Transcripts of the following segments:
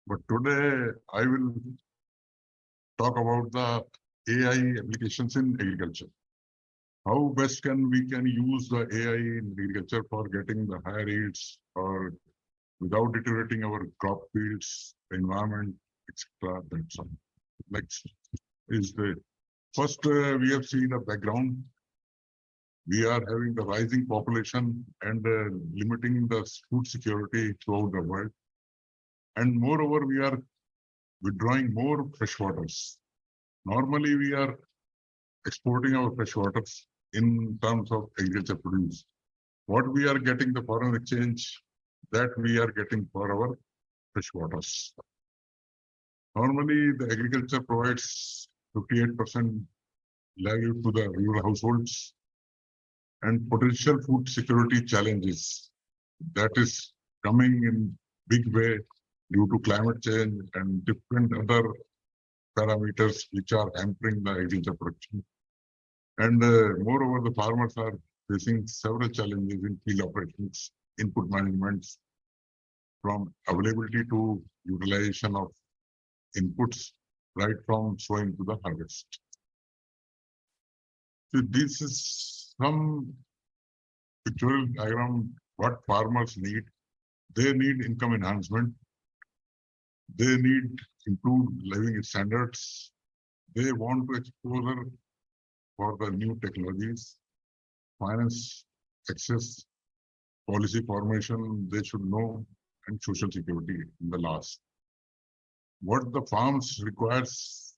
But today I will talk about the AI applications in agriculture. How best we can use the AI in agriculture for getting the higher yields or without deteriorating our crop fields, environment, etc. That's all. Next is the first we have seen the background. We are having the rising population and limiting the food security throughout the world. And moreover, we are withdrawing more freshwaters. Normally, we are exporting our freshwaters in terms of agriculture produce. What we are getting the foreign exchange, that we are getting for our freshwaters. Normally, the agriculture provides 58% livelihood to the rural households and potential food security challenges that is coming in big way due to climate change and different other parameters which are hampering the agriculture production. And moreover, the farmers are facing several challenges in field operations, input management, from availability to utilization of inputs, right from sowing to the harvest. So this is some pictorial diagram what farmers need. They need income enhancement. They need improved living standards. They want to exposure for the new technologies, finance access, policy formation, they should know, and social security in the last. What the farms requires,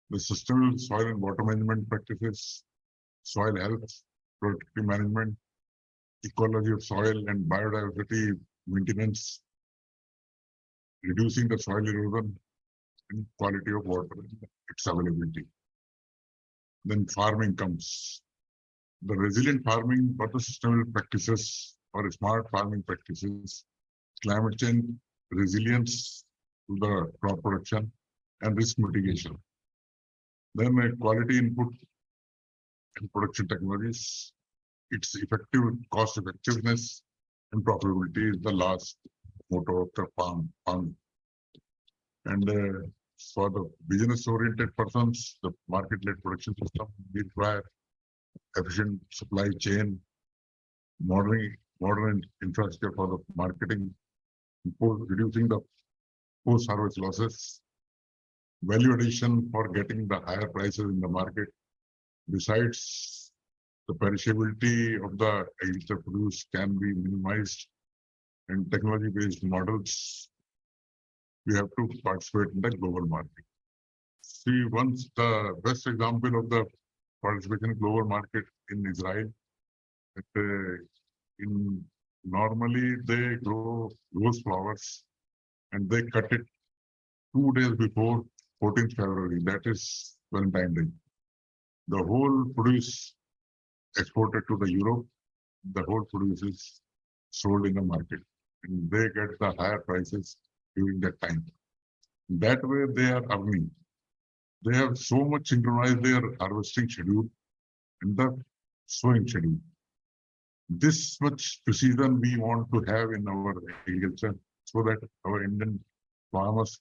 the sustainable soil and water management practices, soil health, productivity management, ecology of soil and biodiversity maintenance, reducing the soil erosion and quality of water, its availability. Then farming comes. The resilient farming for the sustainable practices or smart farming practices, climate change resilience to the crop production and risk mitigation. Then quality input and production technologies, its effective cost effectiveness and profitability is the last motto of the farm. And for the business-oriented persons, the market-led production system will require efficient supply chain, modern infrastructure for the marketing, reducing the post-harvest losses, value addition for getting the higher prices in the market. Besides, the perishability of the agricultural produce can be minimized, and technology-based models, we have to participate in the global market. See, once the best example of the participation in global market in Israel, normally they grow rose flowers and they cut it 2 days before 14th February, that is Valentine Day. The whole produce exported to the Europe, the whole produce is sold in the market and they get the higher prices during that time. That way they are earning. They have so much synchronized their harvesting schedule and the sowing schedule. This much precision we want to have in our agriculture so that our Indian farmers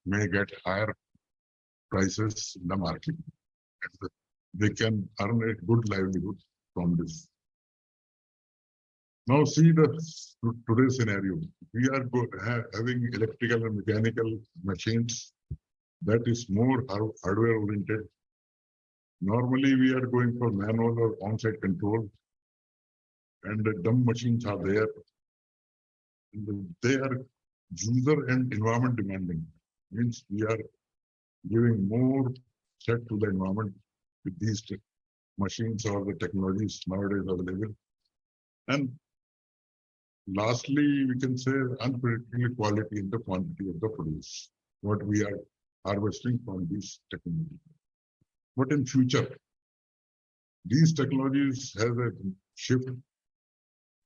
may get higher prices in the market. They can earn a good livelihood from this. Now see today's scenario. We are having electrical and mechanical machines that is more hardware oriented. Normally we are going for manual or on-site control, and the dumb machines are there. And they are user and environment demanding. Means we are giving more set to the environment with these machines or the technologies nowadays available. And lastly, we can say unpredictable quality and the quantity of the produce, what we are harvesting from these technologies. But in future, these technologies have a shift.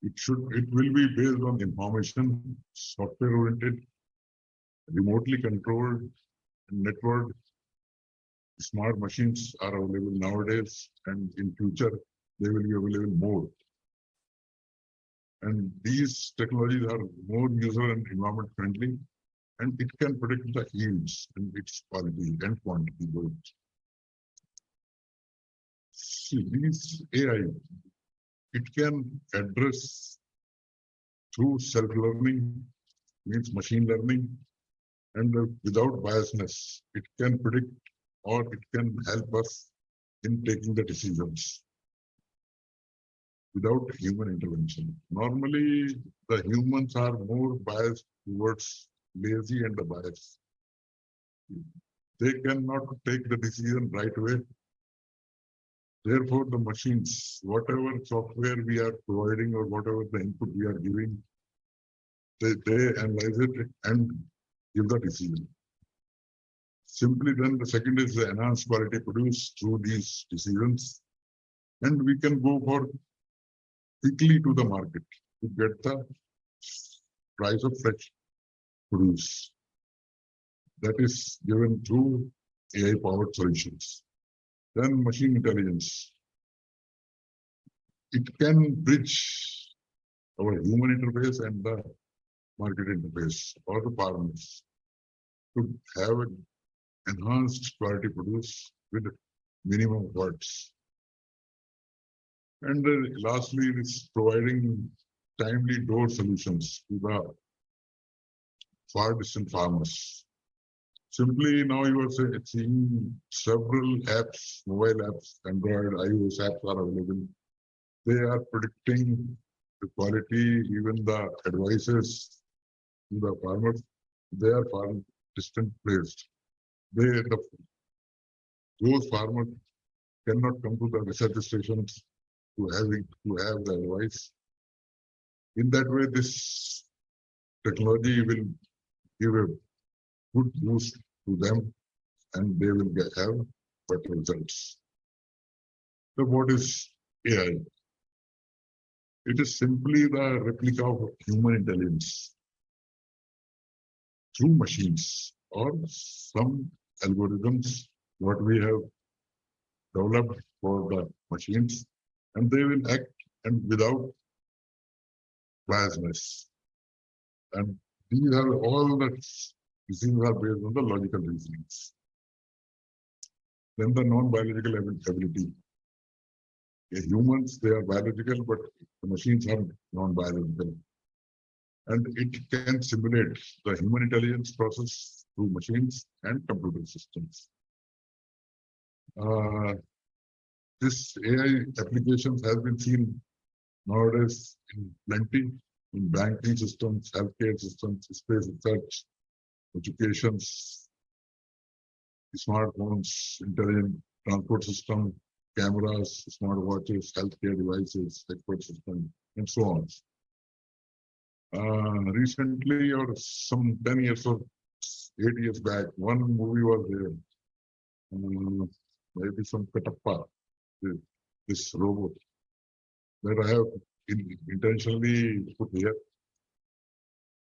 It will be based on information, software oriented, remotely controlled, and networked. Smart machines are available nowadays, and in future they will be available more. And these technologies are more user and environment friendly, and it can predict the yields and its quality and quantity both. See, these AI, it can address through self-learning, means machine learning, and without biasness, it can predict or it can help us in taking the decisions without human intervention. Normally, the humans are more biased towards lazy and the bias. They cannot take the decision right away. Therefore, the machines, whatever software we are providing or whatever the input we are giving, they analyze it and give the decision. Simply then the second is the enhanced quality produced through these decisions. And we can go for quickly to the market to get the price of fresh produce. That is given through AI-powered solutions. Then machine intelligence. It can bridge our human interface and the market interface or the farmers to have an enhanced quality produce with minimum words. And lastly, it's providing timely door solutions to the far distant farmers. Simply now you are seeing several apps, mobile apps, Android, iOS apps are available. They are predicting the quality, even the advices to the farmers. They are far distant placed. Those farmers cannot come to the research stations to have the advice. In that way, this technology will give a good boost to them, and they will have better results. So, what is AI? It is simply the replica of human intelligence through machines or some algorithms what we have developed for the machines, and they will act and without biasness. And these are all the decisions are based on the logical reasonings. Then the non-biological ability. Humans, they are biological, but the machines are non-biological. And it can simulate the human intelligence process through machines and computer systems. This AI applications has been seen nowadays in plenty in banking systems, healthcare systems, space research, education, smartphones, intelligent transport system, cameras, smartwatches, healthcare devices, expert system, and so on. Recently, or some 10 years or 8 years back, one movie was there. Maybe some Katappa, this robot that I have intentionally put here.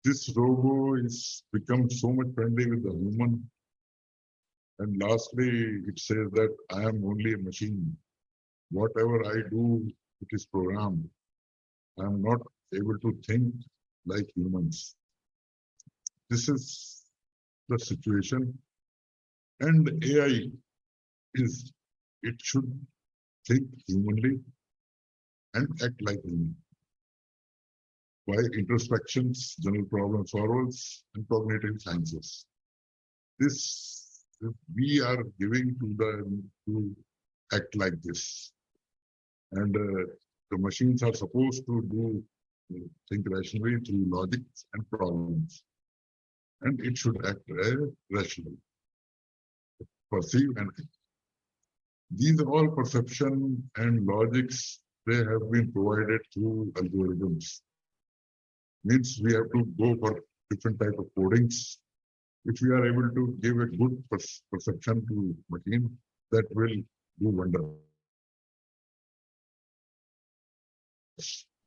This robot is become so much friendly with the human. And lastly, it says that I am only a machine. Whatever I do, it is programmed. I am not able to think like humans. This is the situation. And AI it should think humanly and act like human. By introspections, general problem solvers, and cognitive sciences. This we are giving to them to act like this. And the machines are supposed to do think rationally through logic and problems. And it should act rationally, perceive and think. These are all perception and logics, they have been provided through algorithms. Means we have to go for different type of codings. If we are able to give a good perception to machine, that will do wonders.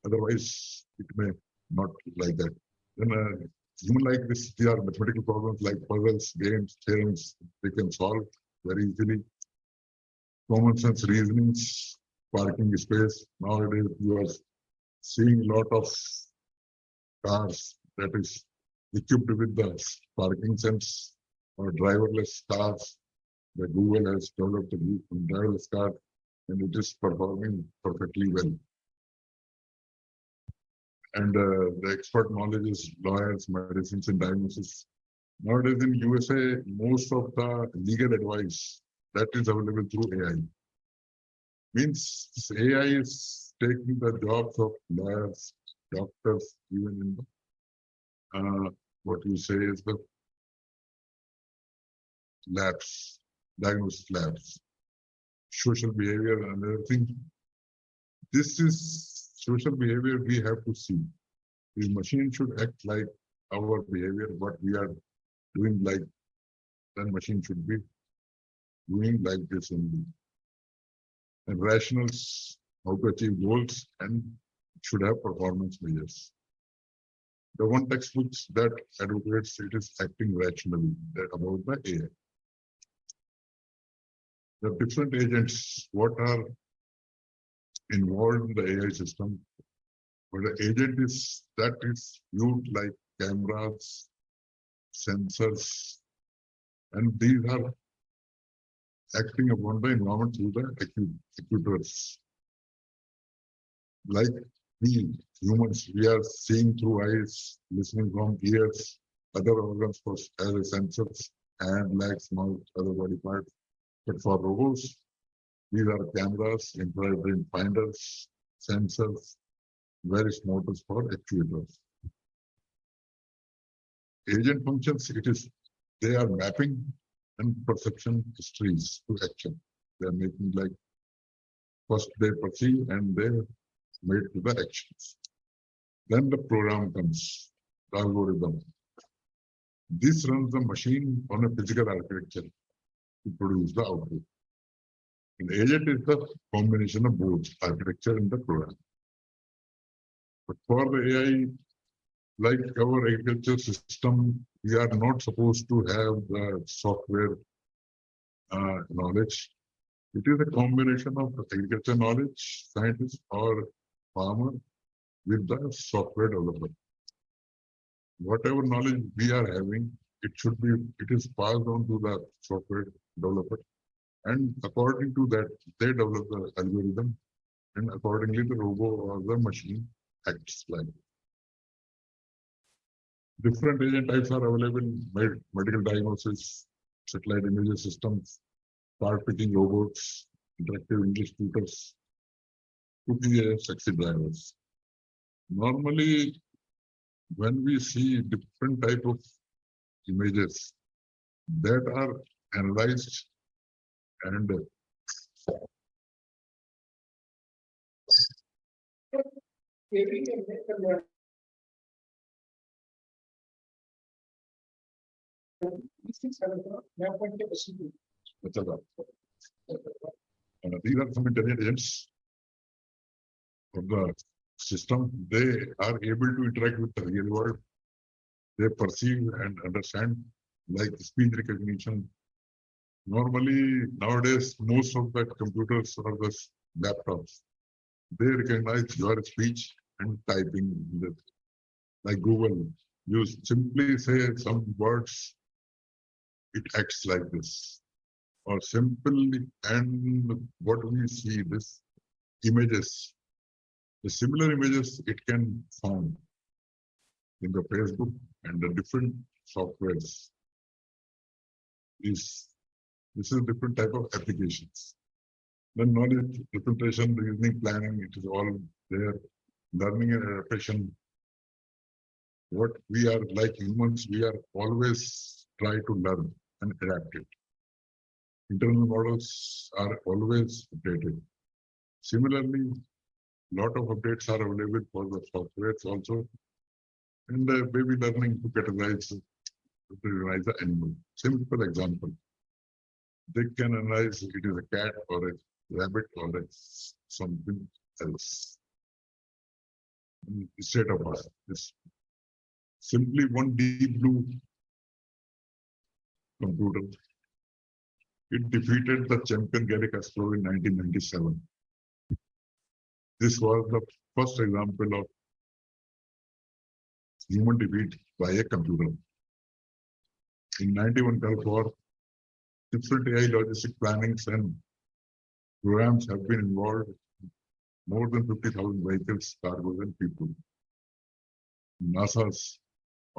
Otherwise, it may not like that. Then human like this, these are mathematical problems like puzzles, games, theorems, they can solve very easily. Common sense reasonings, parking space. Nowadays, you are seeing a lot of cars that is equipped with the parking sense or driverless cars. The Google has developed a driverless car and it is performing perfectly well. And the expert knowledge is lawyers, medicines, and diagnosis. Nowadays in USA, most of the legal advice that is available through AI. Means AI is taking the jobs of lawyers, doctors, even in the, what you say is the labs, diagnosis labs, social behavior and everything. This is social behavior we have to see. The machine should act like our behavior, what we are doing like, then machine should be doing like this only. And rationals, how to achieve goals, and should have performance measures. The one textbook that advocates it is acting rationally about the AI. The different agents, what are involved in the AI system. But the agent is that is viewed like cameras, sensors, and these are acting upon the environment through the actuators. Like we humans, we are seeing through eyes, listening from ears, other organs as sensors, hand, legs, mouth, other body parts. But for robots, these are cameras, infrared range finders, sensors, various motors for actuators. Agent functions, they are mapping and perception histories to action. They are making like first they perceive and they made to the actions. Then the program comes, the algorithm. This runs the machine on a physical architecture to produce the output. And agent is the combination of both architecture and the program. But for the AI, like our agriculture system, we are not supposed to have the software knowledge. It is a combination of agriculture knowledge, scientist or farmer with the software developer. Whatever knowledge we are having, it is passed on to the software developer. And according to that, they develop the algorithm, and accordingly the robot or the machine acts like. Different agent types are available: medical diagnosis, satellite imaging systems, car picking robots, interactive English tutors, cooking as taxi drivers. Normally, when we see different type of images that are analyzed and these are some intelligent agents of the system. They are able to interact with the real world. They perceive and understand, like speech recognition. Normally, nowadays, most of the computers or the laptops, they recognize your speech and typing. Like Google, you simply say some words, it acts like this. Or simply, and what we see, this images, the similar images it can found in the Facebook and the different softwares. This is different type of applications. Then knowledge, representation, reasoning, planning, it is all there. Learning and adaptation. What we are like humans, we are always try to learn and adapt it. Internal models are always updated. Similarly, lot of updates are available for the softwares also. And baby learning to recognize the animal. Simple example. They can analyze it is a cat or a rabbit or something else. Instead of this simply one deep blue computer. It defeated the champion Garry Kasparov in 1997. This was the first example of human defeat by a computer. In 91 Gulf War, different AI logistic plannings and programs have been involved. More than 50,000 vehicles, cargoes, and people. NASA's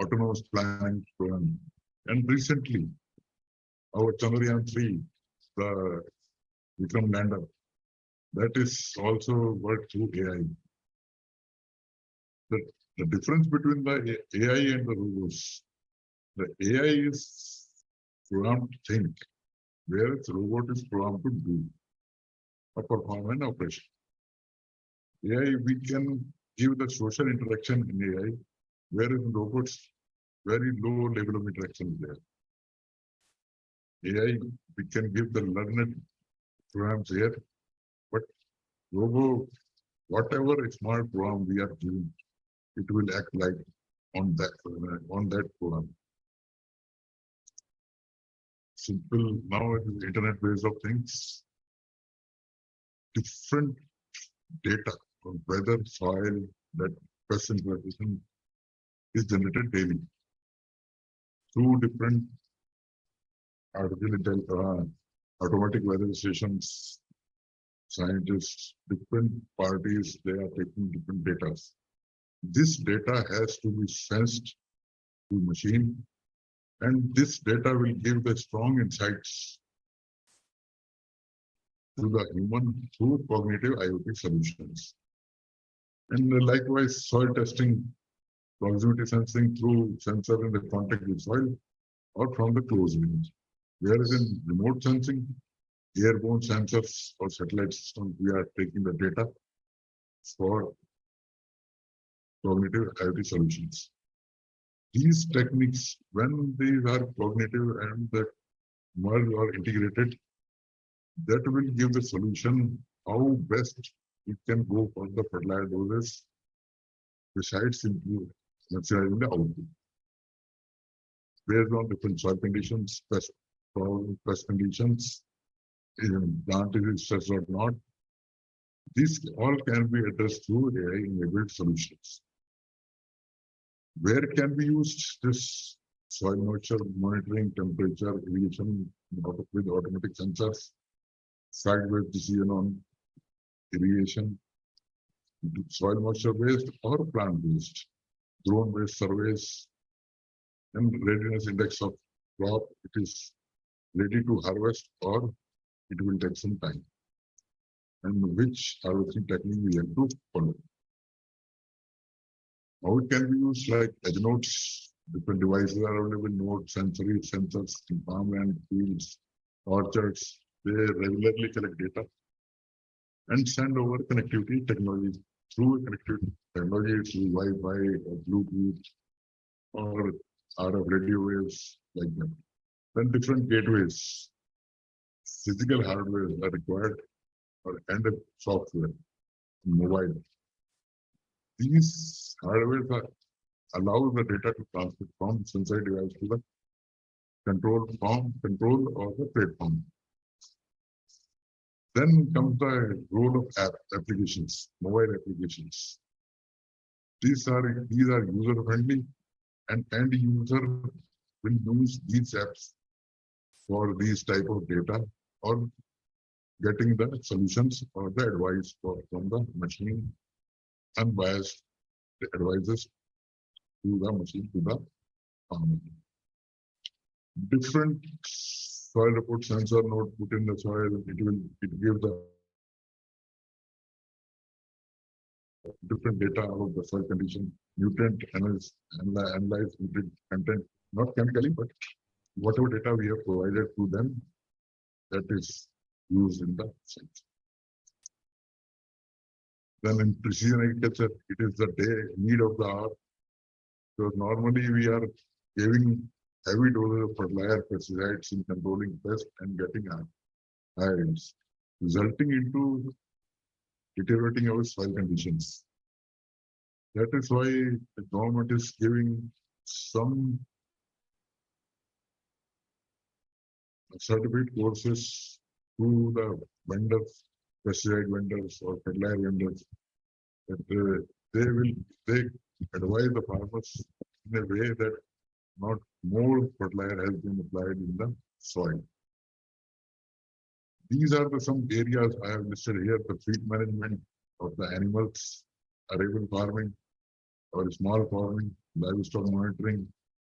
autonomous planning program. And recently, our Chandrayaan-3, the Vikram lander, that is also worked through AI. The difference between the AI and the robots, the AI is programmed to think, whereas the robot is programmed to do or perform an operation. AI, we can give the social interaction in AI, whereas in robots, very low level of interaction is there. AI, we can give the learned programs here, but robo, whatever smart program we are giving, it will act like on that program. Simple now it is internet ways of things. Different data on weather, soil, that pest infestation is generated daily through different automatic weather stations, scientists, different parties, they are taking different data. This data has to be sensed to machine, and this data will give the strong insights to the human through cognitive IoT solutions. And likewise, soil testing, proximity sensing through sensor in the contact with soil or from the close range. Whereas in remote sensing, airborne sensors or satellite systems, we are taking the data for cognitive IoT solutions. These techniques, when these are cognitive and that merged or integrated, that will give the solution how best we can go for the fertilizer doses besides simply maximizing the output. Based on different soil conditions, pest conditions, plant is stressed or not, these all can be addressed through AI-enabled solutions. Where can we use this soil moisture monitoring, temperature, irrigation with automatic sensors, site-based decision on irrigation, soil moisture based or plant based, drone based surveys, and readiness index of crop, it is ready to harvest or it will take some time, and which harvesting technique we have to follow. How it can be used like edge nodes, different devices are available, nodes, sensors in farmland, fields, orchards, they regularly collect data and send over connectivity technology through connectivity technology, through Wi-Fi or Bluetooth or RF radio waves like that. Then different gateways, physical hardware are required or and software, mobile. These hardware allow the data to transfer from sensor device to the control or the platform. Then comes the role of applications, mobile applications. These are user friendly, and end user will use these apps for these type of data or getting the solutions or the advice from the machine, unbiased advices to the machine, to the farmer. Different soil report sensor node put in the soil, it gives the different data about the soil condition, nutrient analyze nutrient content, not chemically, but whatever data we have provided to them, that is used in the science. Then in precision agriculture, it is the need of the hour. So normally we are giving heavy doses of fertilizer, pesticides in controlling pests and getting high yields, resulting into deteriorating our soil conditions. That is why the government is giving some certificate courses to the vendors, pesticide vendors or fertilizer vendors, that they advise the farmers in a way that not more fertilizer has been applied in the soil. These are some areas I have listed here: the feed management of the animals, arable farming or small farming, livestock monitoring,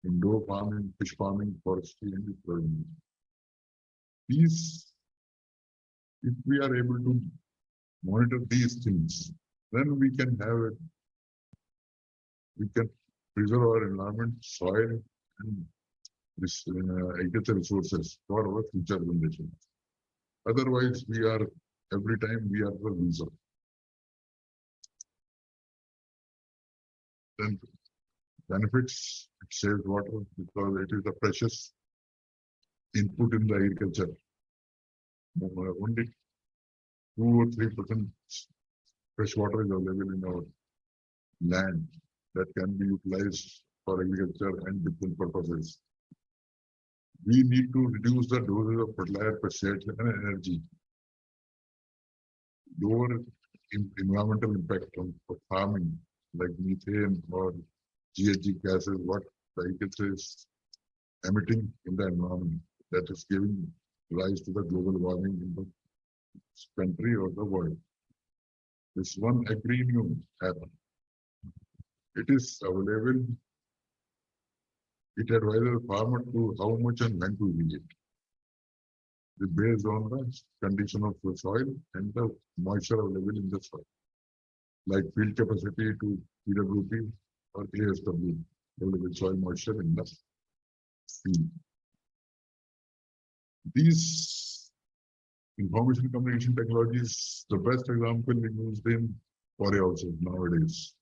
indoor farming, fish farming, forestry, and tourism. These, if we are able to monitor these things, then we can have it, we can preserve our environment, soil, and this agricultural resources for our future generations. Otherwise, we are every time we are the loser. Then benefits, it saves water because it is a precious input in the agriculture. Only 2 or 3% fresh water is available in our land that can be utilized for agriculture and different purposes. We need to reduce the doses of fertilizer, pesticide, and energy. Lower environmental impact on farming, like methane or GHG gases, what the agriculture is emitting in the environment, that is giving rise to the global warming in the country or the world. This one agreement happened. It is available. It advises farmer to how much and when to irrigate. Based on the condition of the soil and the moisture available in the soil, like field capacity to PWP or ASW, available soil moisture in the field. These information communication technologies, the best example used in warehouses nowadays,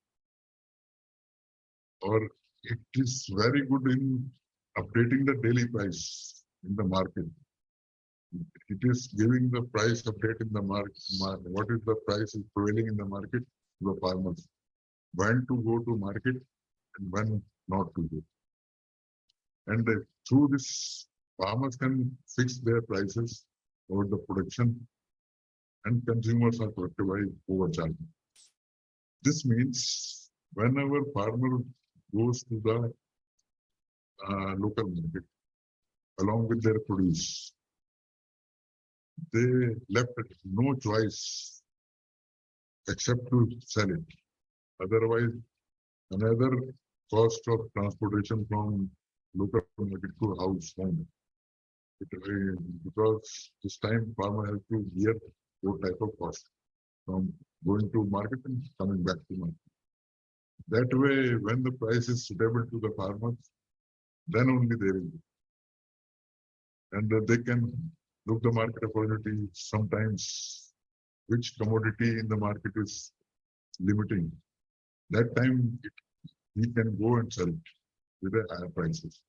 or it is very good in updating the daily price in the market. It is giving the price update in the market. What is the price is prevailing in the market to the farmers? When to go to market and when not to go. And through this, farmers can fix their prices over the production, and consumers are protected by overcharging. This means whenever farmer goes to the local market along with their produce, they left no choice except to sell it. Otherwise, another cost of transportation from local market to house home. Because this time farmer has to bear what type of cost from going to market and coming back to market. That way, when the price is suitable to the farmers, then only they will. And they can look the market opportunity. Sometimes which commodity in the market is limiting. That time he can go and sell it with the higher prices.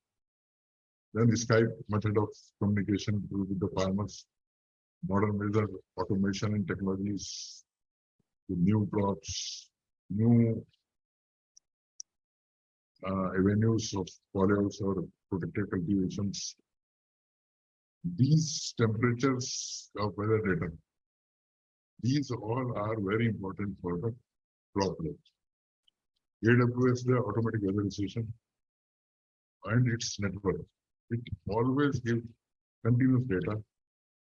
Then the Skype method of communication with the farmers, modern method, automation and technologies, new crops, new avenues of foliage or protected cultivations. These temperatures of weather data, these all are very important for the crop growth. AWS, the automatic weatherization, and its network. It always gives continuous data,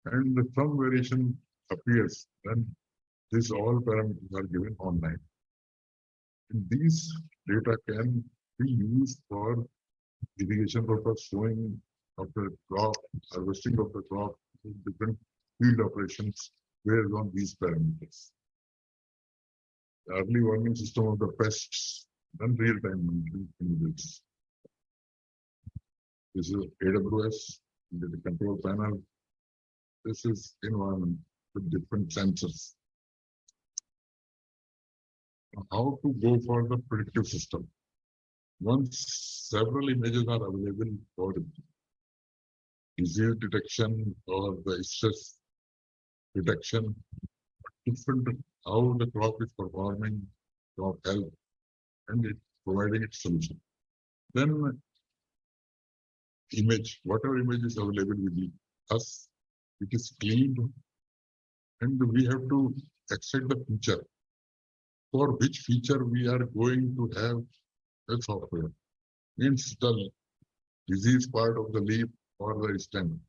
and some variation appears when these all parameters are given online. And these data can be used for irrigation purpose, sowing of the crop, harvesting of the crop, different field operations based on these parameters. The early warning system of the pests, and real-time monitoring images. This is AWS, the control panel. This is environment with different sensors. How to go for the predictive system? Once several images are available for disease detection or the stress detection, different how the crop is performing, crop health, and it providing its solution. Then image, whatever image is available with us, it is cleaned, and we have to extract the feature. For which feature we are going to have a software. means the disease part of the leaf or the stem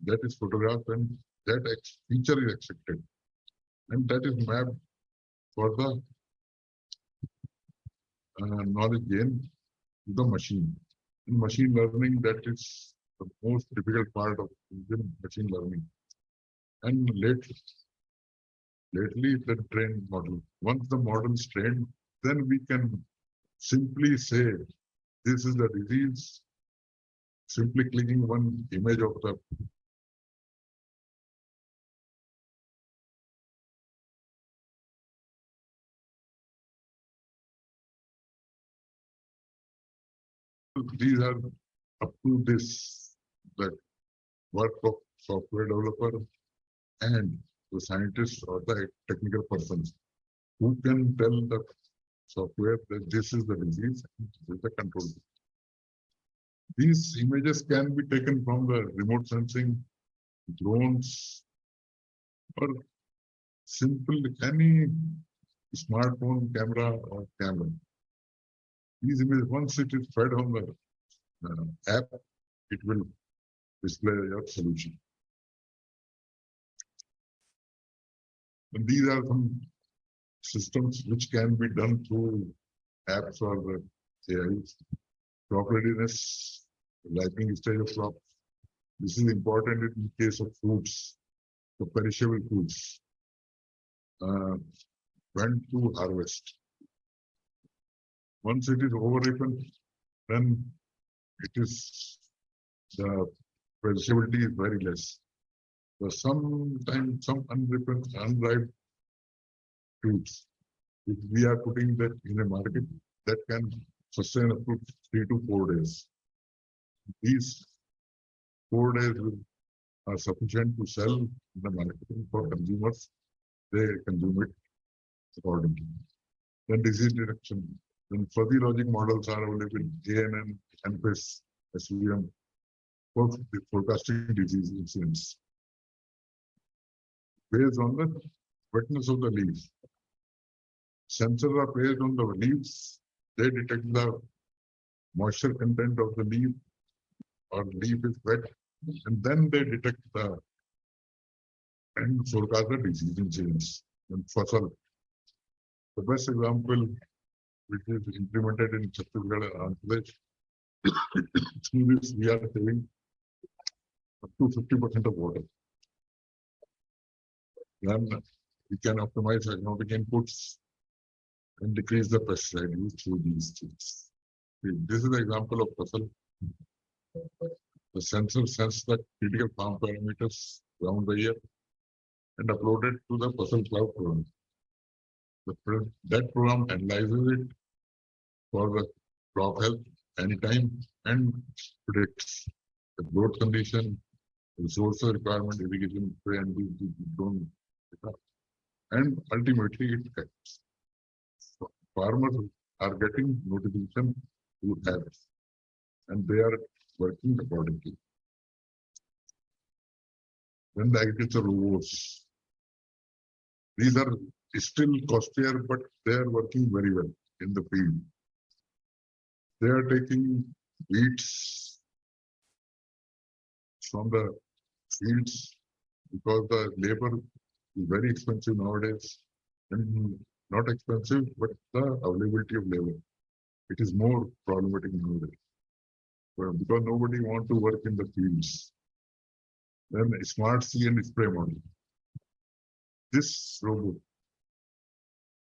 that is photographed and that feature is accepted and that is mapped for the knowledge gain to the machine. In machine learning, that is the most difficult part of machine learning. And lately the trained model. Once the model is trained, then we can simply say this is the disease, simply clicking one image of the these are up to this the work of software developer and the scientists or the technical persons who can tell the software that this is the disease, this is the control. These images can be taken from the remote sensing, drones, or simple any smartphone camera or camera. These images, once it is fed on the app, it will display your solution. And these are some systems which can be done through apps or the AIs. Crop readiness, ripening stage of crop. This is important in case of fruits, the perishable foods. When to harvest. Once it is over-ripened, then it is the perishability is very less. So sometimes some unripe fruits, if we are putting that in a market, that can sustain up to 3 to 4 days. These 4 days are sufficient to sell in the marketing for consumers. They consume it accordingly. Then disease detection. Then fuzzy logic models are available, ANN, NPS, SVM, for forecasting disease incidents. Based on the wetness of the leaves. Sensors are placed on the leaves. They detect the moisture content of the leaf or leaf is wet, and then they detect the and forecast the disease incidents. And fasal. The best example which is implemented in Chhattisgarh and Andhra Pradesh. Through this, we are saving up to 50% of water. Then we can optimize agronomic inputs and decrease the pesticide use through these things. This is the example of fasal. The sensor senses the critical farm parameters around the year and uploaded to the fasal cloud program. That program analyzes it for the crop health anytime and predicts the growth condition, resource requirement, irrigation, spray, and drone data. And ultimately it helps. So farmers are getting notification through apps and they are working accordingly. Then the agriculture robots. These are still costlier, but they are working very well in the field. They are taking weeds from the fields because the labor is very expensive nowadays. And not expensive, but the availability of labor. It is more problematic nowadays. Well, because nobody wants to work in the fields. Then smart see and spray model. This robot,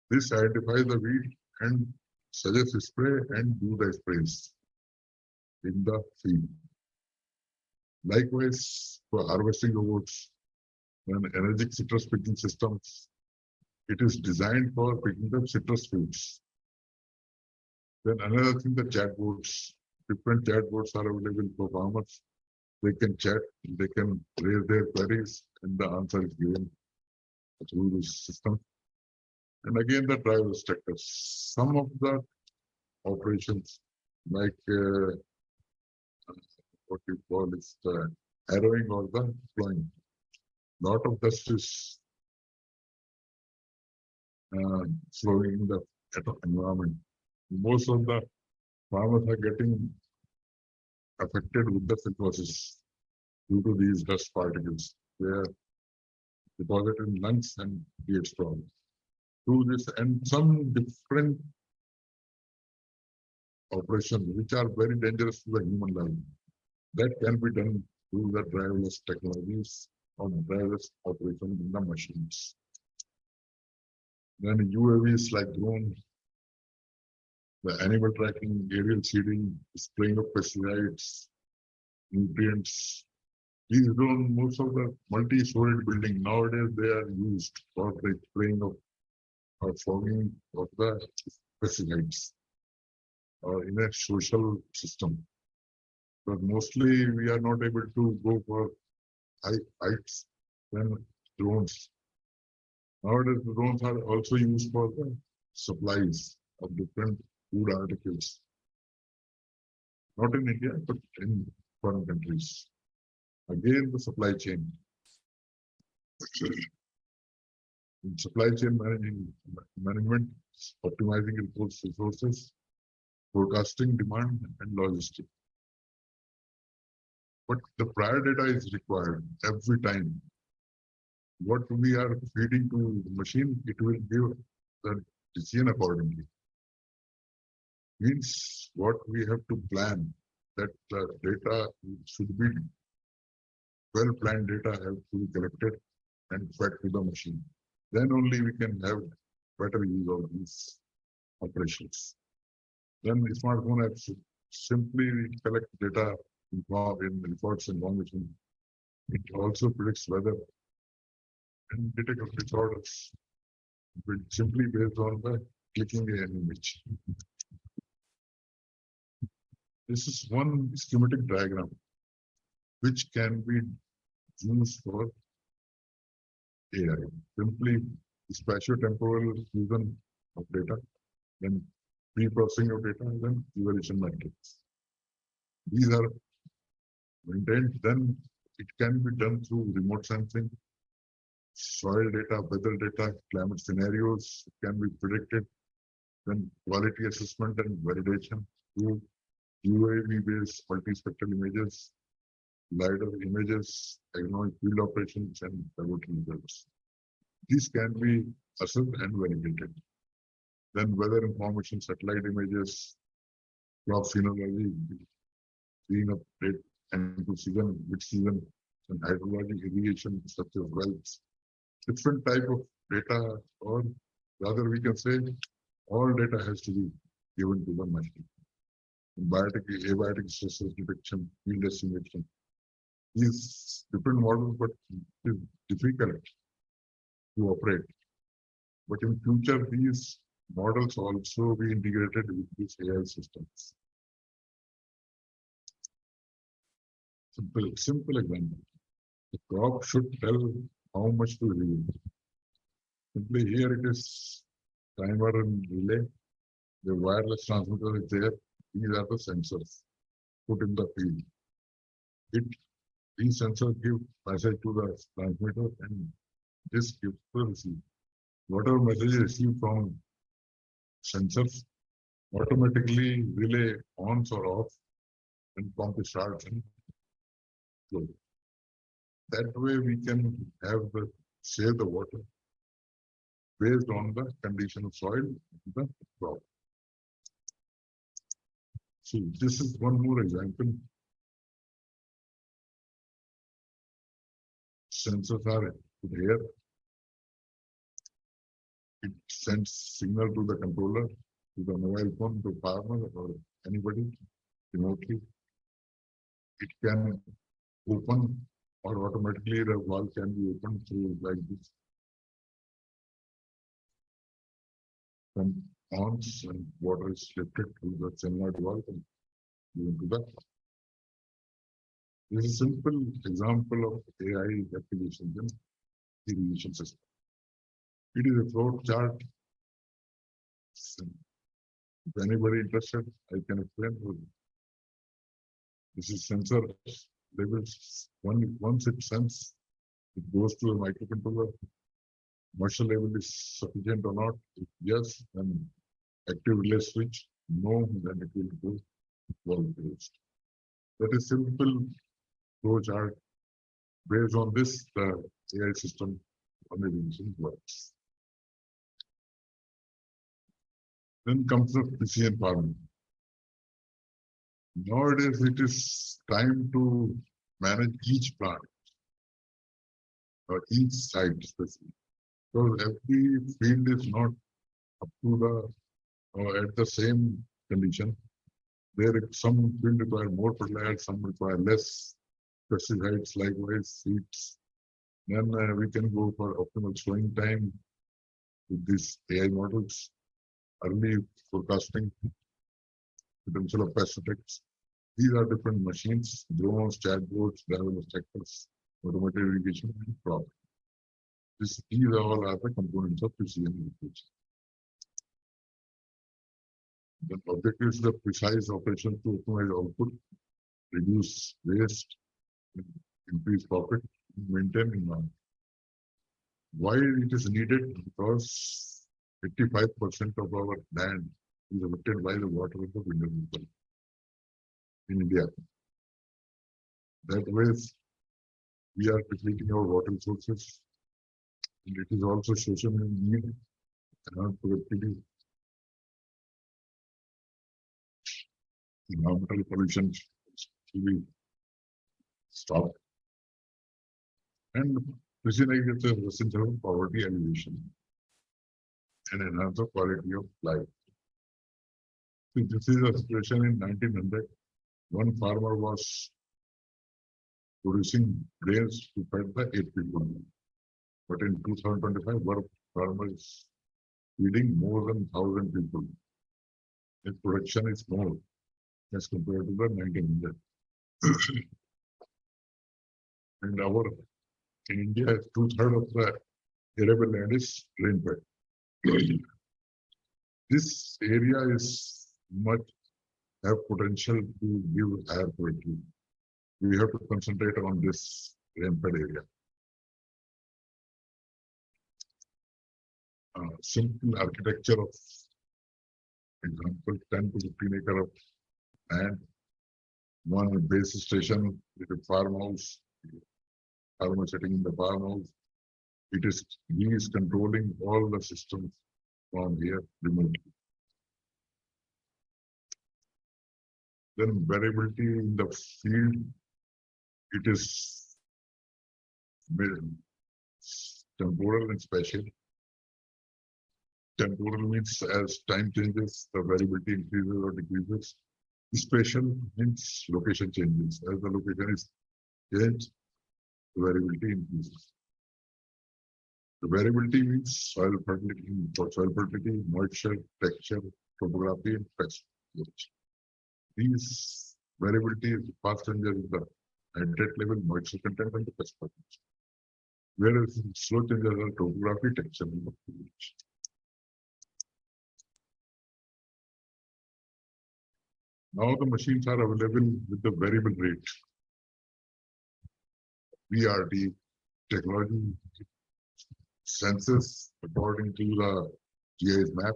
this identifies the weed and suggests spray and do the sprays in the field. Likewise, for harvesting robots and energetic citrus picking systems, it is designed for picking up citrus fruits. Then another thing, the chatbots, different chatbots are available for farmers. They can chat, they can raise their queries, and the answer is given through this system. And again, the driverless tractors. Some of the operations, like what you call is the harrowing or the plowing. Lot of dust is flowing in the environment. Most of the farmers are getting affected with the silicosis due to these dust particles. They are deposited in lungs and creates problems. Through this and some different operations which are very dangerous to the human life, that can be done through the driverless technologies or driverless operation in the machines. Then UAVs like drones, the animal tracking, aerial seeding, spraying of pesticides, nutrients. These drones, most of the multi-storied building nowadays they are used for the spraying of or fogging of the pesticides or in a social system. But mostly we are not able to go for heights than drones. Nowadays, the drones are also used for the supplies of different food articles. Not in India, but in foreign countries. Again, the supply chain. In supply chain management, optimizing resources, forecasting demand, and logistics. But the prior data is required every time. What we are feeding to the machine, it will give the decision accordingly. Means what we have to plan, that the data should be well-planned data have to be collected and fed to the machine. Then only we can have better use of these operations. Then the smartphone app should simply collect data in reports and information. It also predicts weather and detect disorders simply based on the clicking an image. This is one schematic diagram which can be used for AI. Simply spatio-temporal fusion of data, then pre-processing of data, and then evaluation metrics. These are maintained, then it can be done through remote sensing, soil data, weather data, climate scenarios can be predicted, then quality assessment and validation through UAV-based multispectral images, LiDAR images, agronomic field operations, and laboratory results. These can be assessed and validated. Then weather information, satellite images, crop phenology, seeing of date and to season, which season, and hydrology, irrigation, such as wells. Different type of data, or rather we can say all data has to be given to the machine. Biotic, abiotic stresses detection, field estimation. These different models, but it is difficult to operate. But in future, these models also be integrated with these AI systems. Simple example. The crop should tell how much to read. Simply here it is timer and relay. The wireless transmitter is there. These are the sensors put in the field. These sensors give message to the transmitter and this gives the receive. Whatever message is received from sensors automatically relay on or off and pump starts and flow. That way we can have the save the water based on the condition of soil in the crop. So this is one more example. Sensors are put here. It sends signal to the controller, to the mobile phone, to farmer or anybody remotely. It can open or automatically the valve can be opened through like this. From ons and water is lifted through the solenoid valve and into the. This is a simple example of AI application in irrigation system. It is a flow chart. If anybody interested, I can explain. This is sensor levels. Once it sends, it goes to a microcontroller. Commercial level is sufficient or not? If yes, then active relay switch no, then it will go wall based. That is simple flow chart. Based on this, the AI system organization works. Then comes the precision farming. Nowadays, it is time to manage each plant or each site specifically. Because every field is not up to the at the same condition. There some field require more fertilizer, some require less pesticides, likewise seeds. Then we can go for optimal sowing time with these AI models, early forecasting, potential of pest attacks. These are different machines, drones, chatbots, driverless tractors, automated irrigation, and crop. These all are the components of precision agriculture. The objective is the precise operation to optimize output, reduce waste, increase profit, maintain environment. Why it is needed? Because 85% of our land is affected by the water of the winter in India. That way, we are depleting our water resources, and it is also social need and productivity. Environmental pollution should be stopped. And precision agriculture is essential for poverty alleviation and enhance the quality of life. So this is a situation in 1900. One farmer was producing grains to feed the 8 people. But in 2025, one farmer is feeding more than 1,000 people. His production is small as compared to the 1900. And in India, 2/3 of the arable land is rain-fed. This area is much have potential to give higher productivity. We have to concentrate on this rain-fed area. Simple architecture of example 10 to 15 acre of land, one base station with a farmhouse, farmer sitting in the farmhouse. He is controlling all the systems from here remotely. Then variability in the field, it is temporal and spatial. Temporal means as time changes, the variability increases or decreases. Spatial means location changes. As the location is changed, the variability increases. The variability means soil fertility, moisture, texture, topography, and pest. These variability is fast changes in the nitrate level, moisture content, and the pest population. Whereas slow changes are topography, texture, and population. Now the machines are available with the variable rate. VRT technology senses according to the GIS map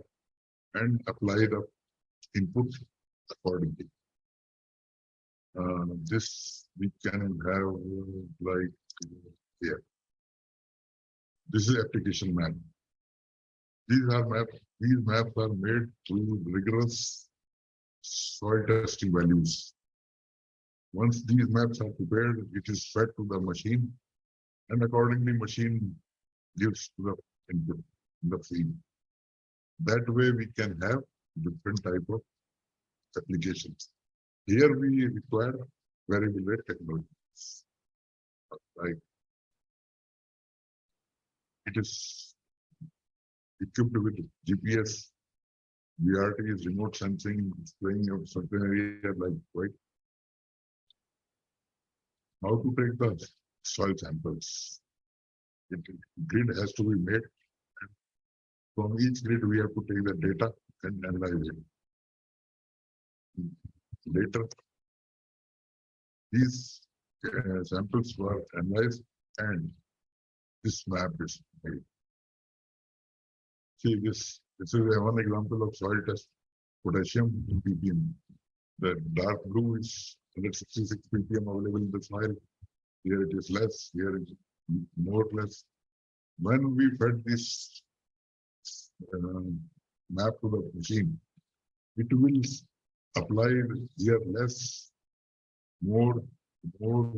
and apply the input accordingly. This we can have like here. This is application map. These maps are made through rigorous soil testing values. Once these maps are prepared, it is fed to the machine, and accordingly machine gives to the input in the field. That way we can have different type of applications. Here we require variable rate technologies. Like it is equipped with GPS, VRT is remote sensing, displaying of certain area like right. How to take the soil samples? Grid has to be made. From each grid, we have to take the data and analyze it. Later, these samples were analyzed and this map is made. See, this is one example of soil test potassium in ppm. The dark blue is 166 ppm available in the soil. Here it is less, here it is more less. When we fed this map to the machine, it will apply here less, more, more,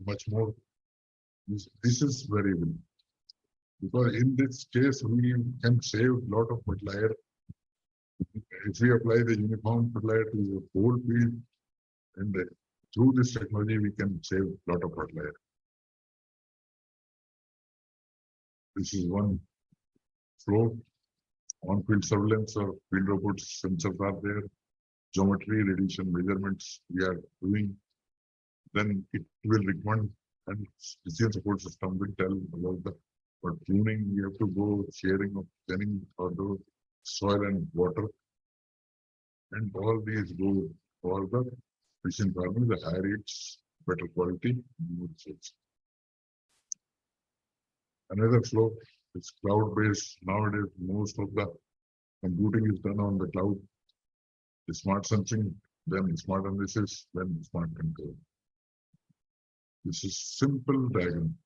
much more. This is variable. Because in this case, we can save a lot of fertilizer. If we apply the uniform fertilizer to the whole field, and through this technology, we can save a lot of fertilizer. This is one flow. On-field surveillance or field robots sensors are there. Geometry, radiation measurements we are doing. Then it will recommend, and decision support system will tell about the for pruning. We have to go sharing of thinning for the soil and water, and all these go for the efficient farming, the higher rates, better quality, more sales. Another flow is cloud-based. Nowadays, most of the computing is done on the cloud. The smart sensing, then smart analysis, then smart control. This is simple diagram.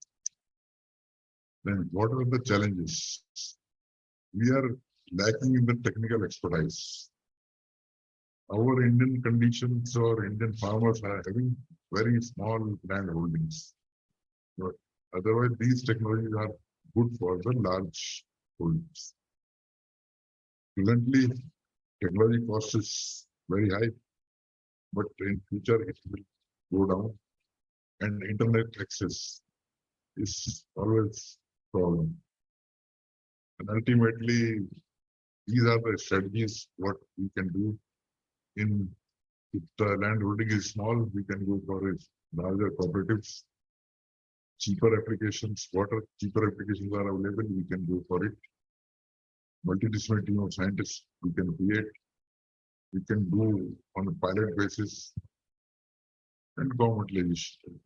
Then what are the challenges? We are lacking in the technical expertise. Our Indian conditions or Indian farmers are having very small land holdings. But otherwise, these technologies are good for the large holdings. Presently, technology cost is very high, but in future it will go down. And internet access is always a problem. And ultimately, these are the strategies what we can do. In if the land holding is small, we can go for larger cooperatives. Cheaper applications, water cheaper applications are available, we can go for it. Multidisciplinary team of scientists we can create. We can do on a pilot basis, and government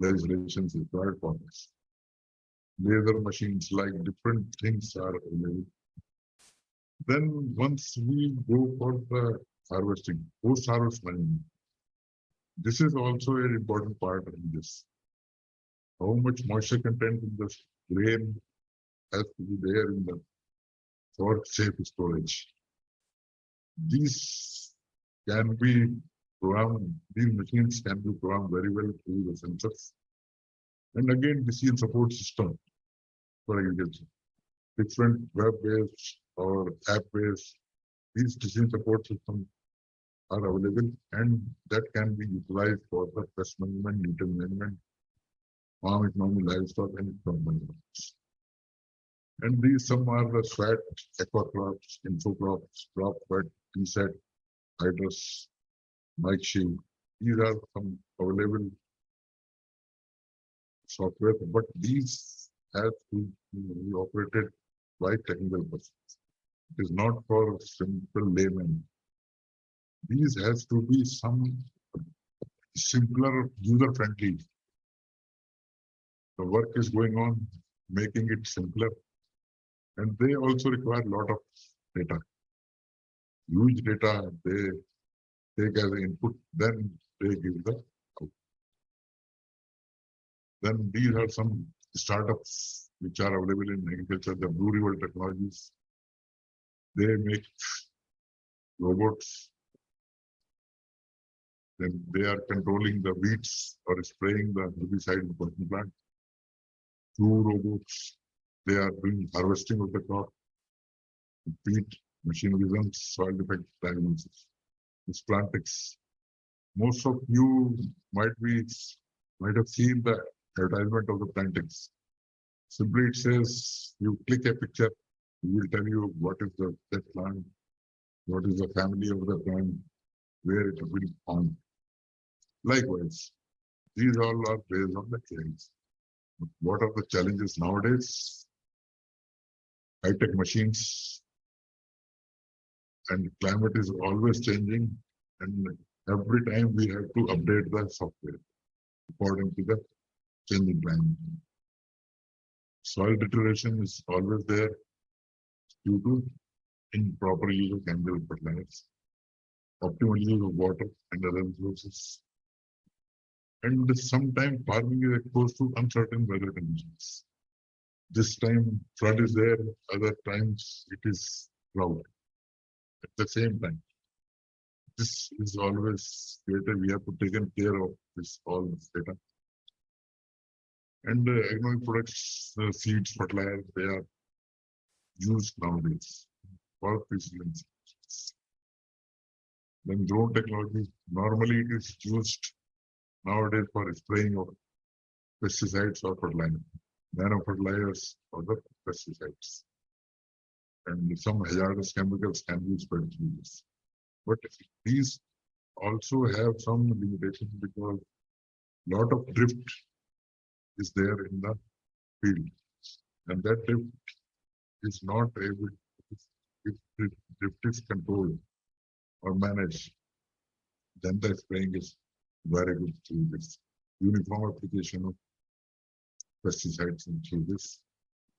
legislations required for this. Laser machines, like different things are available. Then once we go for the harvesting, post-harvest management, this is also an important part in this. How much moisture content in the grain has to be there in the for safe storage. These can be programmed, these machines can be programmed very well through the sensors. And again, decision support system for agriculture. Different web-based or app-based, these decision support systems are available, and that can be utilized for the pest management, nutrient management, farm economy, livestock, and crop management. And these some are the SWAT, aquacrops, infocrops, crop wet, PSET, hydrus, Mike Shield. These are some available software, but these have to be operated by technical persons. It is not for simple laymen. These has to be some simpler, user-friendly. The work is going on, making it simpler. And they also require a lot of data. Huge data they take as input, then they give the output. Then these are some startups which are available in agriculture, the Blue River Technologies. They make robots. Then they are controlling the weeds or spraying the herbicide in the cotton plant. Two robots. They are doing harvesting of the crop, peat, machine vision, soil defect diagnosis. This Plantix. Most of you might have seen the advertisement of the Plantix. Simply it says you click a picture, it will tell you what is that plant, what is the family of the plant, where it will be found. Likewise, these all are based on the claims. What are the challenges nowadays? High-tech machines, and climate is always changing, and every time we have to update the software according to the changing climate. Soil deterioration is always there due to improper use of chemical fertilizers. optimal use of water and other resources. And sometimes farming is exposed to uncertain weather conditions. This time flood is there, other times it is drought. At the same time, this is always data. We have to take care of this all this data. And economic products, seeds, fertilizer, they are used nowadays for precision. Then drone technology, normally it is used nowadays for spraying of pesticides or fertilizer, nano fertilizers or the pesticides. And some hazardous chemicals can be spread through this. But these also have some limitations because a lot of drift is there in the field. And that drift is not able, if drift is controlled or managed, then the spraying is very good through this. Uniform application of pesticides through this.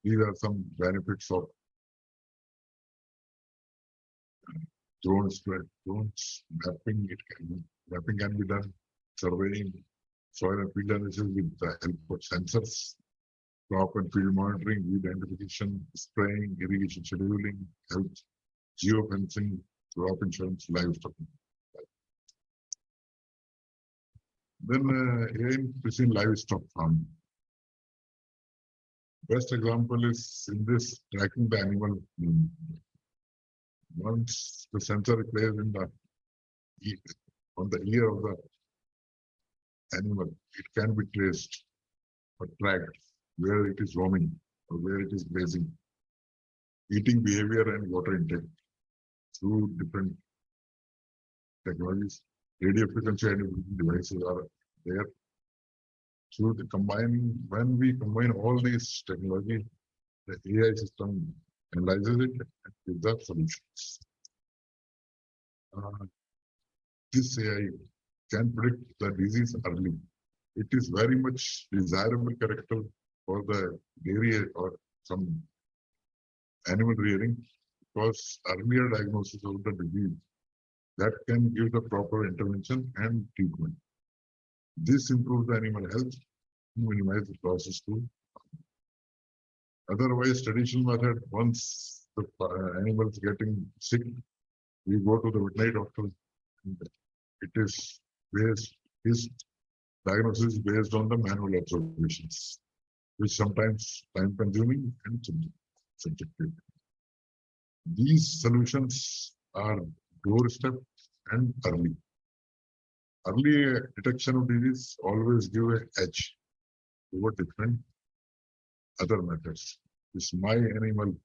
These are some benefits of drones mapping. Mapping can be done, surveying soil and field analysis with the help of sensors, crop and field monitoring, weed identification, spraying, irrigation scheduling, health, geofencing, crop insurance, livestock. Then AI in precision livestock farming. Best example is in this tracking the animal. Once the sensor is placed in the on the ear of the animal, it can be traced or tracked where it is roaming or where it is grazing, eating behavior and water intake through different technologies. Radio frequency identification devices are there. Through the when we combine all these technology, the AI system analyzes it and gives the solutions. This AI can predict the disease early. It is very much desirable character for the dairy or some animal rearing because earlier diagnosis of the disease that can give the proper intervention and treatment. This improves the animal health, minimize the process too. Otherwise, traditional method, once the animal is getting sick, we go to the veterinary doctor. It is based, his diagnosis is based on the manual observations, which sometimes time consuming and subjective. These solutions are doorstep and early. Early detection of disease always give an edge over different other methods. This My Animal,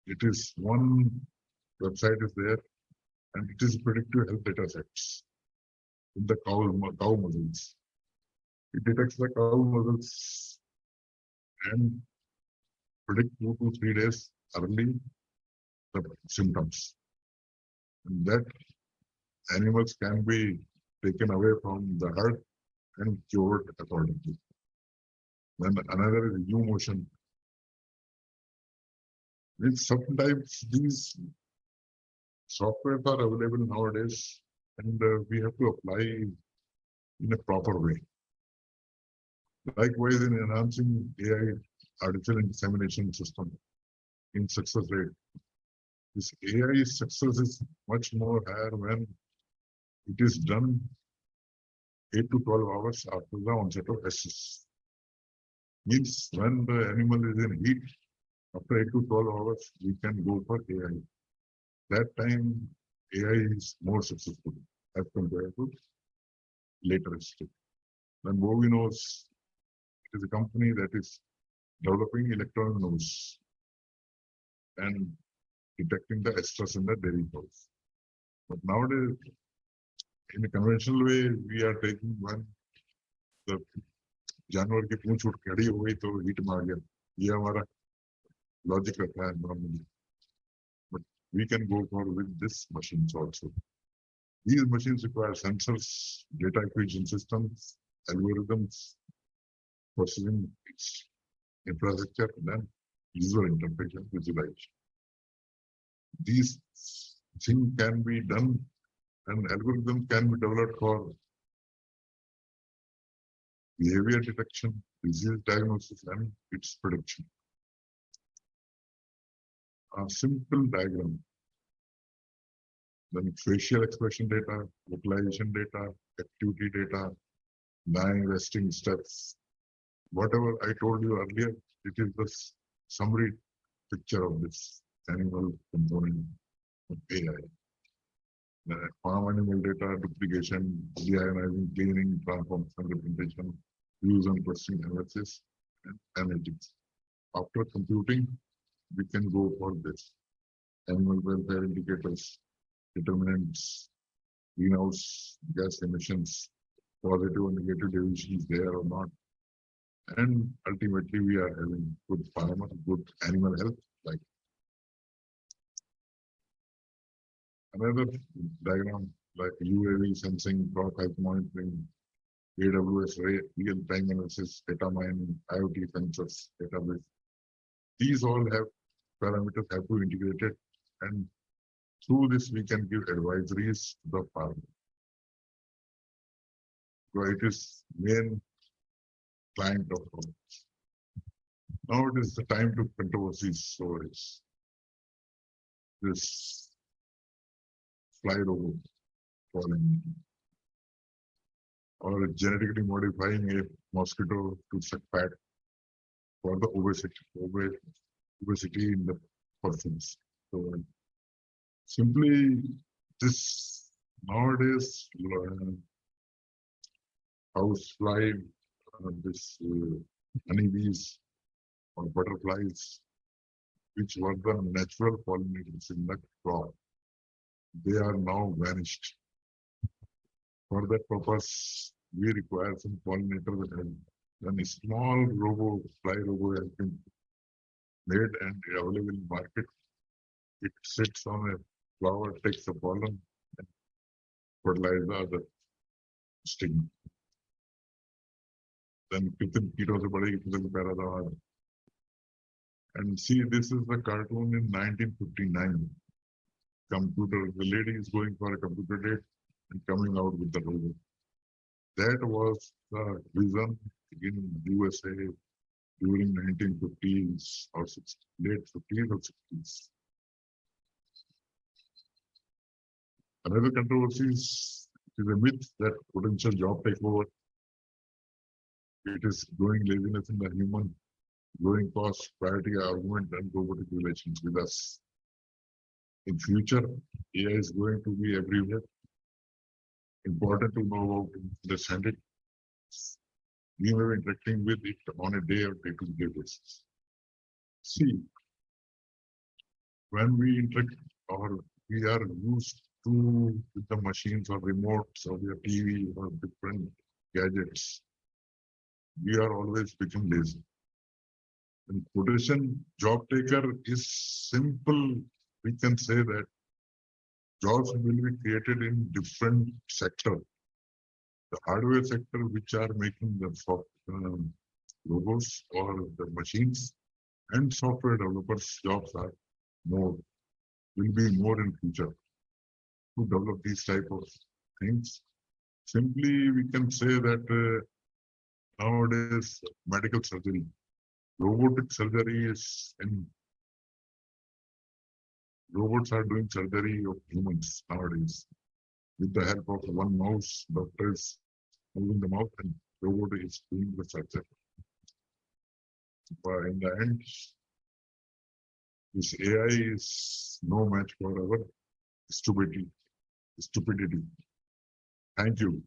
it is one website is there, and it is predictive health data sets in the cow muscles. It detects the cow muscles and predict 2 to 3 days early the symptoms. And that animals can be taken away from the herd and cured accordingly. Then another is U-motion. Sometimes these softwares are available nowadays, and we have to apply in a proper way. Likewise, in enhancing AI, artificial insemination system in success rate, this AI success is much more higher when it is done 8 to 12 hours after the onset of SS. Means when the animal is in heat, after 8 to 12 hours, we can go for AI. That time, AI is more successful as compared to later stage. Then Bovinos, it is a company that is developing electronic nose and detecting the estrus in the dairy cows. But nowadays, in a conventional way, we are taking one the जानवर की पूंछ उठ खड़ी हो गई तो heat में आ गया ये हमारा लॉजिक रहता है normally. But we can go for with this machines also. These machines require sensors, data acquisition systems, algorithms, processing infrastructure, and then user interface and visualization. These things can be done An algorithm can be developed for behavior detection, disease diagnosis, and its prediction. A simple diagram, then facial expression data, localization data, activity data, lying resting steps. Whatever I told you earlier, it is the summary picture of this animal component of AI. The farm animal data, duplication, deionizing, cleaning, transformation, representation, use and processing analysis, and analytics. After computing, we can go for this. Animal welfare indicators, determinants, greenhouse gas emissions, positive or negative deviations there or not. And ultimately, we are having good farmer, good animal health. Like another diagram, like UAV sensing, crop health monitoring, AWS real-time analysis, data mining, IoT sensors, database. These all have parameters have to integrate it, and through this we can give advisories to the farmer. So it is main client of ours. Now it is the time to controversies. So it's this fly robot falling, or genetically modifying a mosquito to suck fat for the obesity in the persons. So simply this nowadays housefly, this honeybees or butterflies, which were the natural pollinators in the crop, they are now vanished. For that purpose, we require some pollinator, and then a small fly robo has been made and available in market. It sits on a flower, takes the pollen, and fertilizes the sting. Then and see, this is the cartoon in 1959. Computer, the lady is going for a computer date and coming out with the robot. That was the vision in USA during 1950s or 60s, late 50s or 60s. Another controversy is a myth that potential job takeover. It is growing laziness in the human, growing cost, priority argument, and robotic relations with us. In future, AI is going to be everywhere. Important to know about, understand it. We are interacting with it on a day or day-to-day basis. See, when we interact or we are used to with the machines or remotes or your TV or different gadgets, we are always become lazy. And potential job taker is simple. We can say that jobs will be created in different sectors. The hardware sector, which are making the robots or the machines, and software developers' jobs are more, will be more in future to develop these type of things. Simply, we can say that nowadays medical surgery, robotic surgery is in. Robots are doing surgery of humans nowadays. With the help of one mouse, doctors moving the mouth and robot is doing the surgery. But in the end, this AI is no match for our stupidity. Thank you.